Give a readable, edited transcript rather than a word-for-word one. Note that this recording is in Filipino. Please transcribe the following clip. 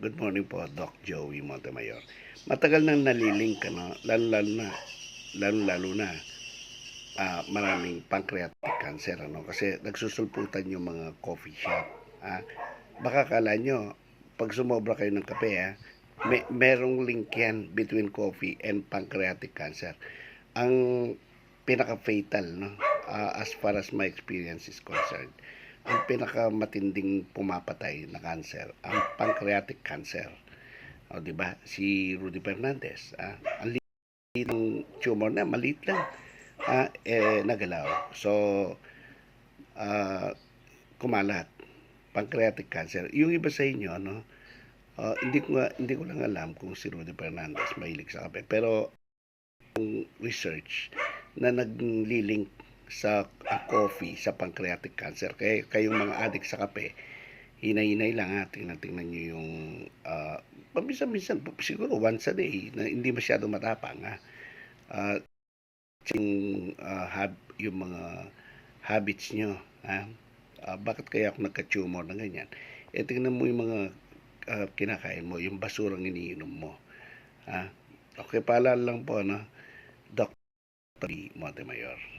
Good morning po, Doc Joey Montemayor. Matagal nang nalilink, ano, lalo-lalo na maraming pancreatic cancer, ano, kasi nagsusulputan yung mga coffee shop. Ah. Baka kala nyo, pag sumobra kayo ng kape, merong link yan between coffee and pancreatic cancer. Ang pinaka-fatal, no, as far as my experience is concerned, ang pinakamatinding pumapatay na cancer, ang pancreatic cancer. O, di ba? Si Rudy Fernandez, ang liit ng tumor na, maliit lang, nagalaw. So, kumalat. Pancreatic cancer. Yung iba sa inyo, ano, hindi ko lang alam kung si Rudy Fernandez mahilig sa kape. Pero, research na naglilink sa coffee sa pancreatic cancer. Kaya kayong mga addict sa kape, hinay-hinay lang, tingnan nyo yung paminsan-minsan, siguro once a day, na hindi masyado matapang yung mga habits nyo. Bakit kaya ako nagka-tumor na ganyan? Tingnan mo yung mga kinakain mo, yung basurang iniinom mo. Okay, paalala lang po, Dr. Montemayor.